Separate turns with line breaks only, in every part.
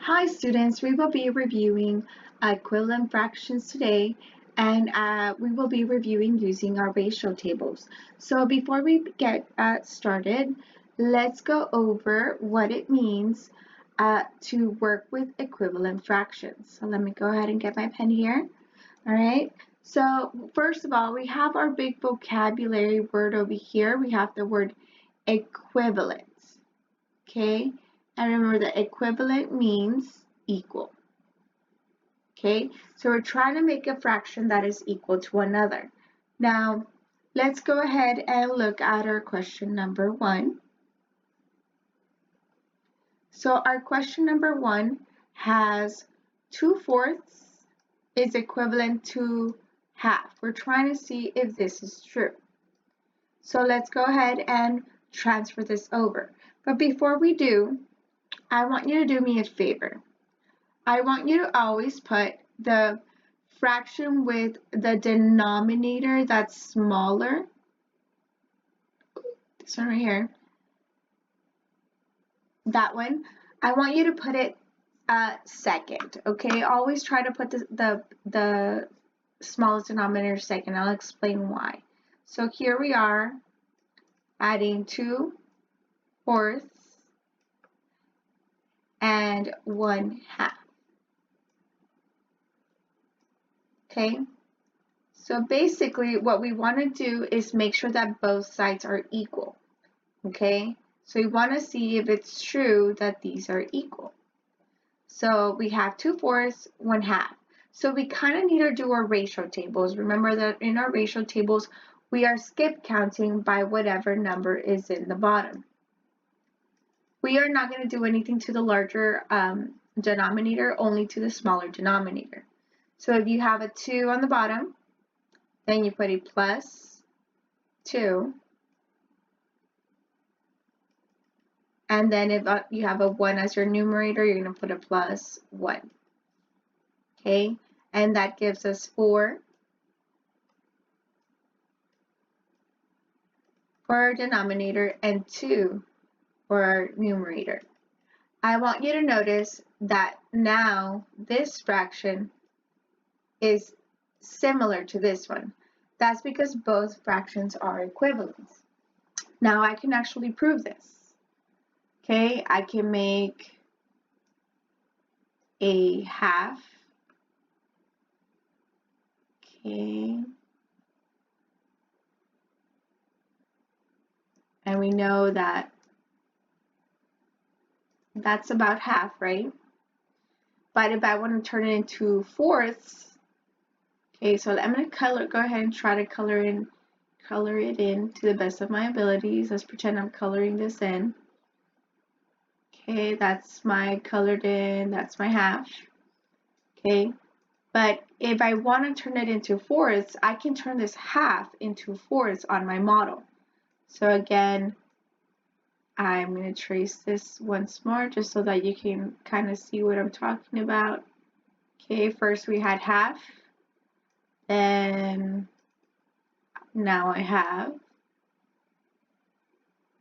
Hi students, we will be reviewing equivalent fractions today, and we will be reviewing using our ratio tables. So before we get started, let's go over what it means to work with equivalent fractions. So let me go ahead and get my pen here. All right, so first of all, we have our big vocabulary word over here. We have the word equivalent. Okay, and remember that equivalent means equal. Okay, so we're trying to make a fraction that is equal to another. Now, let's go ahead and look at our question number 1. So our question number 1 has 2/4 is equivalent to half. We're trying to see if this is true. So let's go ahead and transfer this over. But before we do, I want you to do me a favor. I want you to always put the fraction with the denominator that's smaller. This one right here. That one. I want you to put it second, okay? Always try to put the smallest denominator second. I'll explain why. So here we are adding 2/4 and 1/2. Okay, so basically what we want to do is make sure that both sides are equal. Okay, so we want to see if it's true that these are equal. So we have 2/4, 1/2. So we kind of need to do our ratio tables. Remember that in our ratio tables, we are skip counting by whatever number is in the bottom. We are not going to do anything to the larger denominator, only to the smaller denominator. So if you have a 2 on the bottom, then you put a plus 2. And then if you have a 1 as your numerator, you're going to put a plus 1. Okay, and that gives us 4 for our denominator and 2 for our numerator. I want you to notice that now this fraction is similar to this one. That's because both fractions are equivalent. Now I can actually prove this. Okay, I can make a half. Okay. And we know that that's about half, right? But if I want to turn it into fourths, okay, so I'm going to go ahead and try to color it in to the best of my abilities. Let's pretend I'm coloring this in. Okay, that's my colored in, that's my half. Okay, but if I want to turn it into fourths, I can turn this half into fourths on my model. So again, I'm going to trace this once more just so that you can kind of see what I'm talking about. Okay, first we had half, then now I have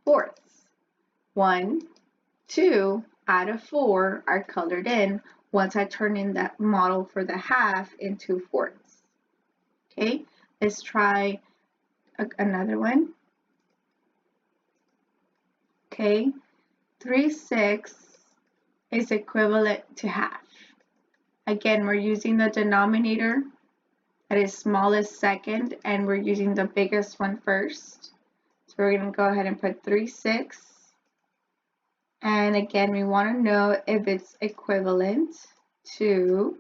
fourths. 1, 2 out of 4 are colored in once I turn in that model for the half into fourths. Okay, let's try another one. Okay, 3/6 is equivalent to half. Again, we're using the denominator that is smallest second, and we're using the biggest one first. So we're going to go ahead and put 3/6. And again, we want to know if it's equivalent to,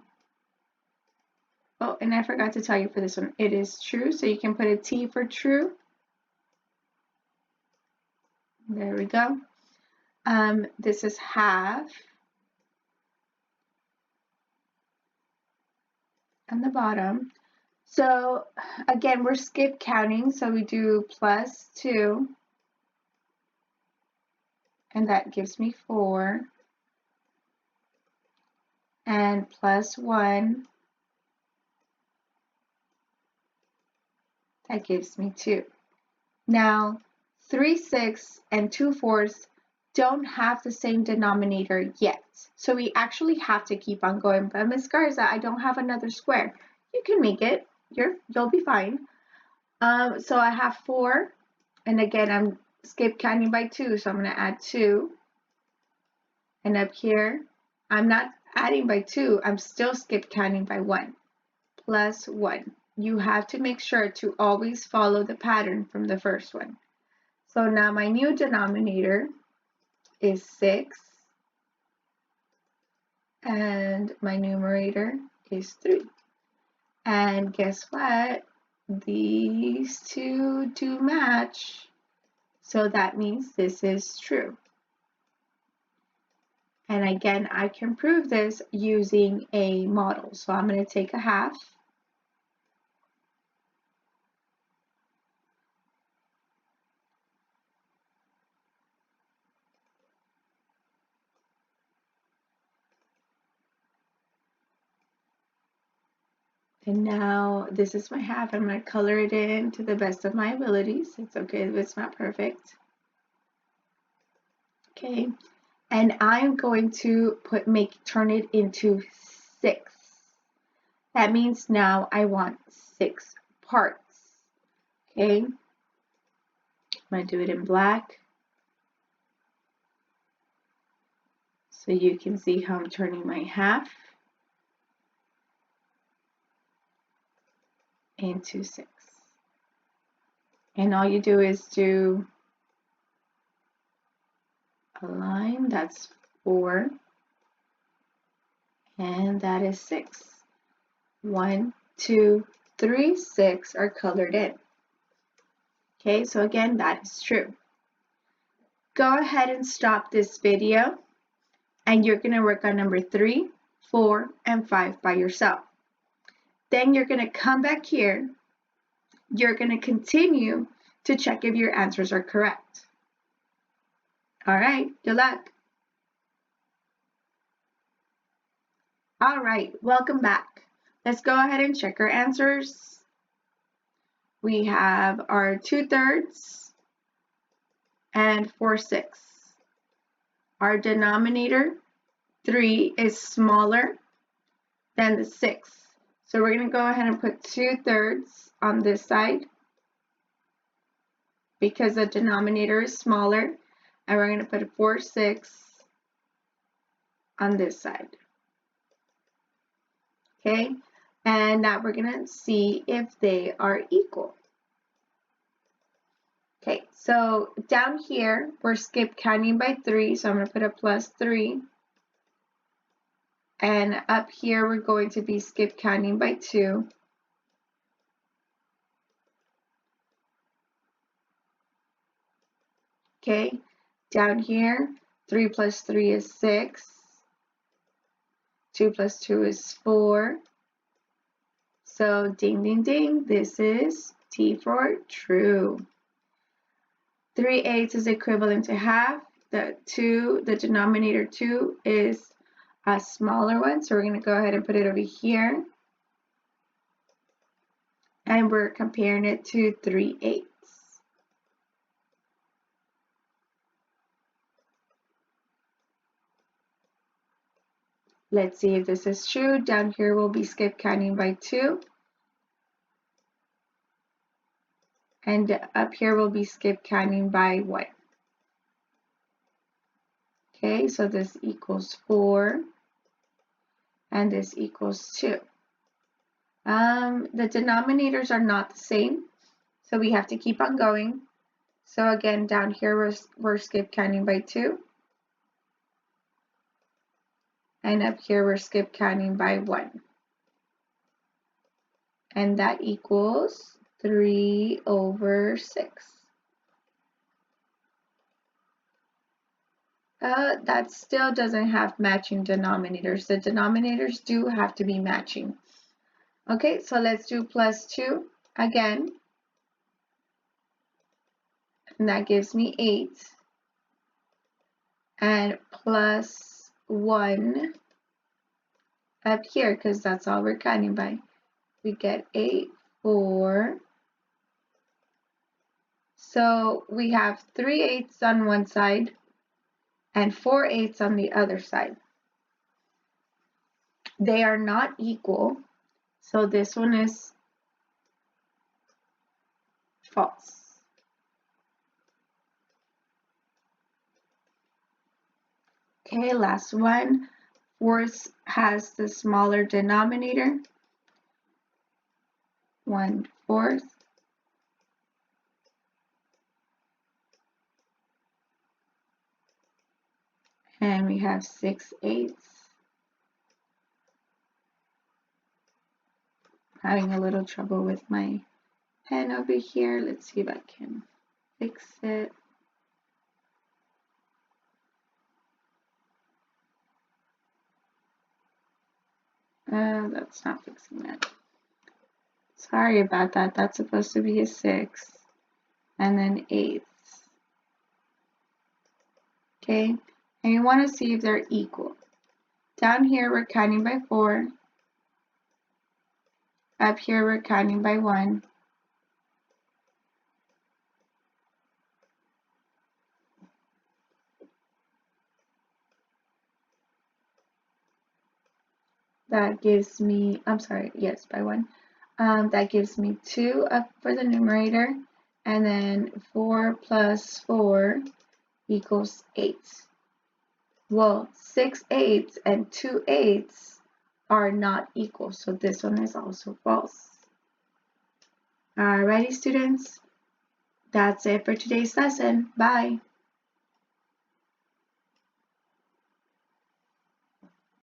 oh, and I forgot to tell you for this one, it is true. So you can put a T for true. There we go. This is half. On the bottom. So again, we're skip counting. So we do plus 2. And that gives me 4. And plus 1. That gives me 2. Now, 3/6 and 2/4 don't have the same denominator yet. So we actually have to keep on going. But Ms. Garza, I don't have another square. You can make it. You'll be fine. So I have 4. And again, I'm skip counting by 2. So I'm going to add 2. And up here, I'm not adding by 2. I'm still skip counting by 1. Plus 1. You have to make sure to always follow the pattern from the first one. So now my new denominator is 6. And my numerator is 3. And guess what? These two do match. So that means this is true. And again, I can prove this using a model. So I'm going to take a half. And now this is my half. I'm going to color it in to the best of my abilities. It's okay if it's not perfect. Okay. And I'm going to turn it into 6. That means now I want 6 parts. Okay. I'm going to do it in black. So you can see how I'm turning my half into 6. And all you do is do a line, that's 4, and that is 6. 1, 2, 3, 6 are colored in. Okay, so again, that is true. Go ahead and stop this video, and you're going to work on number 3, 4, and 5 by yourself. Then you're going to come back here. You're going to continue to check if your answers are correct. All right, good luck. All right, welcome back. Let's go ahead and check our answers. We have our 2/3 and 4/6. Our denominator, 3, is smaller than the 6. So we're going to go ahead and put 2/3 on this side because the denominator is smaller. And we're going to put a 4/6 on this side. Okay, and now we're going to see if they are equal. Okay, so down here, we're skip counting by 3, so I'm going to put a plus 3. And up here, we're going to be skip counting by 2. Okay, down here, 3 plus 3 is 6. 2 plus 2 is 4. So ding, ding, ding, this is T for true. 3/8 is equivalent to half. The denominator 2 is a smaller one, so we're going to go ahead and put it over here. And we're comparing it to 3/8. Let's see if this is true. Down here we'll be skip counting by 2. And up here we'll be skip counting by 1. Okay, so this equals 4. And this equals 2. The denominators are not the same, so we have to keep on going. So again, down here we're skip counting by 2. And up here we're skip counting by 1. And that equals 3/6. That still doesn't have matching denominators. The denominators do have to be matching. Okay, so let's do plus 2 again. And that gives me 8. And plus 1 up here, because that's all we're counting by. We get 8, 4. So we have 3/8 on one side and 4/8 on the other side. They are not equal, so this one is false. Okay, last one. 4th has the smaller denominator, 1/4. And we have 6/8. Having a little trouble with my pen over here. Let's see if I can fix it. That's not fixing that. Sorry about that. That's supposed to be a 6. And then 8. Okay, and you want to see if they're equal. Down here, we're counting by 4. Up here, we're counting by 1. That gives me, I'm sorry, yes, by 1. That gives me 2 up for the numerator, and then 4 plus 4 equals 8. Well, 6/8 and 2/8 are not equal, so this one is also false. Alrighty, students, that's it for today's lesson. Bye.